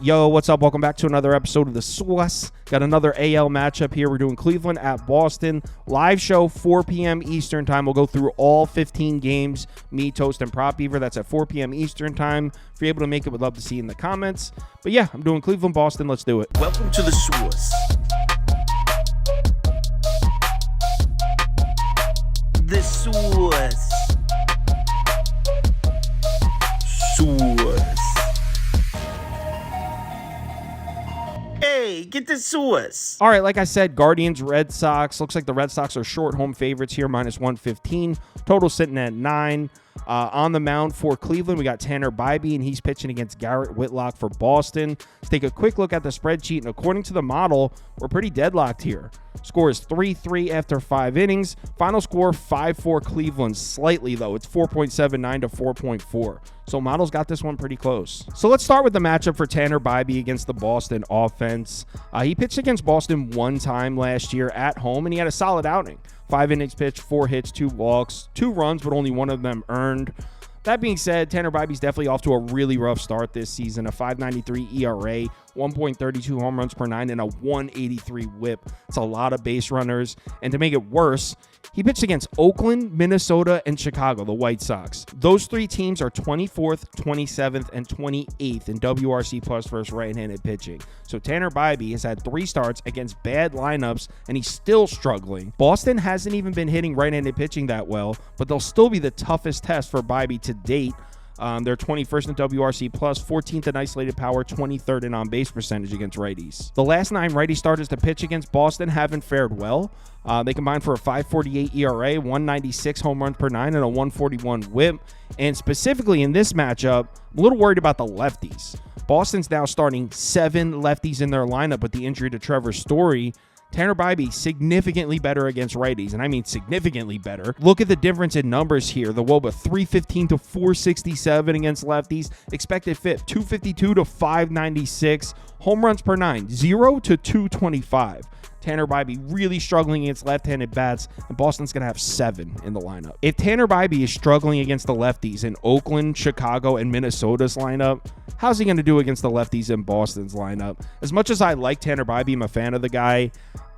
Yo, what's up? Welcome back to another episode of The Sauce. Got another AL matchup here. We're doing Cleveland at Boston. Live show, 4 p.m. Eastern time. We'll go through all 15 games. Me, Toast, and Prop Beaver. That's at 4 p.m. Eastern time. If you're able to make it, we'd love to see you in the comments. But yeah, I'm doing Cleveland, Boston. Let's do it. Welcome to The Sauce. The Sauce. Sauce. Hey, get the sauce. All right, like I said, Guardians, Red Sox. Looks like the Red Sox are short home favorites here, minus 115. Total sitting at 9. On the mound for Cleveland, we got Tanner Bybee, and he's pitching against Garrett Whitlock for Boston. Let's take a quick look at the spreadsheet, and according to the model, we're pretty deadlocked here. Score is 3-3 after 5 innings. Final score 5-4 Cleveland. Slightly, though. It's 4.79 to 4.4. So model's got this one pretty close. So let's start with the matchup for Tanner Bybee against the Boston offense. He pitched against Boston one time last year at home, and he had a solid outing. 5 innings pitched, 4 hits, 2 walks, 2 runs, but only one of them earned. That being said, Tanner Bybee's definitely off to a really rough start this season. A 5.93 ERA, 1.32 home runs per 9, and a 183 whip. It's a lot of base runners. And to make it worse, he pitched against Oakland, Minnesota, and Chicago, the White Sox. Those 3 teams are 24th, 27th, and 28th in WRC plus versus right-handed pitching. So Tanner Bybee has had 3 starts against bad lineups, and he's still struggling. Boston hasn't even been hitting right-handed pitching that well, but they'll still be the toughest test for Bybee to date. They're 21st in WRC plus, 14th in isolated power, 23rd in on-base percentage against righties. The last 9 righty starters to pitch against Boston haven't fared well. They combined for a 5.48 ERA, 196 home runs per 9, and a 141 whip. And specifically in this matchup, I'm a little worried about the lefties. Boston's now starting 7 lefties in their lineup with the injury to Trevor Story. Tanner Bybee significantly better against righties, and I mean significantly better. Look at the difference in numbers here. The WOBA 315 to 467 against lefties. Expected FIP 252 to 596. Home runs per 9 0 to 225. Tanner Bybee really struggling against left-handed bats, and Boston's going to have 7 in the lineup. If Tanner Bybee is struggling against the lefties in Oakland, Chicago, and Minnesota's lineup, how's he going to do against the lefties in Boston's lineup? As much as I like Tanner Bybee, I'm a fan of the guy,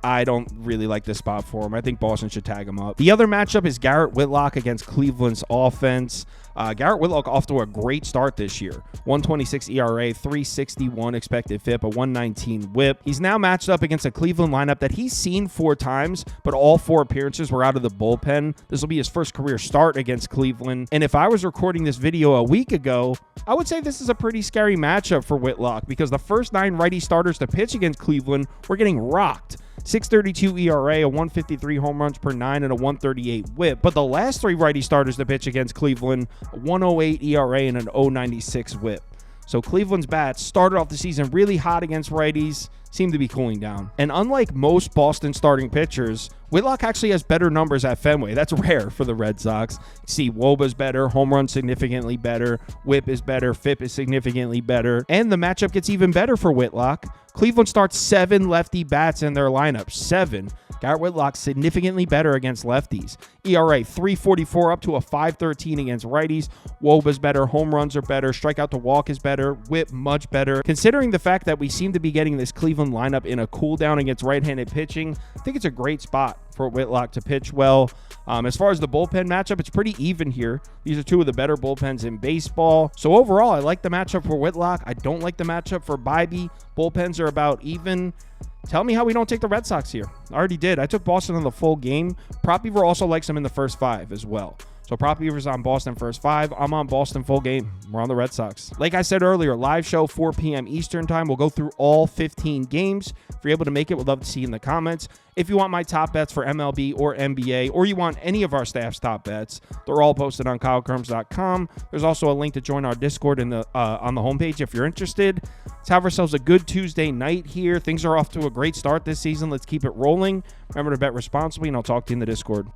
I don't really like this spot for him. I think Boston should tag him up. The other matchup is Garrett Whitlock against Cleveland's offense. Garrett Whitlock off to a great start this year. 126 ERA, 361 expected FIP, a 119 whip. He's now matched up against a Cleveland lineup that he's seen 4 times, but all 4 appearances were out of the bullpen. This will be his first career start against Cleveland. And if I was recording this video a week ago, I would say this is a pretty scary matchup for Whitlock because the first 9 righty starters to pitch against Cleveland were getting rocked. 6.32 ERA, a 153 home runs per 9, and a 138 whip. But the last 3 righty starters to pitch against Cleveland, a 108 ERA and an 096 whip. So Cleveland's bats started off the season really hot against righties, seem to be cooling down. And unlike most Boston starting pitchers, Whitlock actually has better numbers at Fenway. That's rare for the Red Sox. See, WOBA's better, home run significantly better, whip is better, FIP is significantly better, and the matchup gets even better for Whitlock. Cleveland starts 7 lefty bats in their lineup. 7. Garrett Whitlock significantly better against lefties. ERA 3.44 up to a 5.13 against righties. WOBA's better, home runs are better, strikeout to walk is better, whip much better. Considering the fact that we seem to be getting this Cleveland lineup in a cool down against right-handed pitching, I think it's a great spot for Whitlock to pitch well. As far as the bullpen matchup, it's pretty even here. These are 2 of the better bullpens in baseball. So overall, I like the matchup for Whitlock. I don't like the matchup for Bybee. Bullpens are about even. Tell me how we don't take the Red Sox here. I already did. I took Boston on the full game. Prop Beaver also likes them in the first 5 as well. So Prop Beaver's on Boston first 5. I'm on Boston full game. We're on the Red Sox. Like I said earlier, live show 4 p.m. Eastern time. We'll go through all 15 games. If you're able to make it, we'd love to see you in the comments. If you want my top bets for MLB or NBA, or you want any of our staff's top bets, they're all posted on KyleKirms.com. There's also a link to join our Discord on the homepage if you're interested. Let's have ourselves a good Tuesday night here. Things are off to a great start this season. Let's keep it rolling. Remember to bet responsibly, and I'll talk to you in the Discord.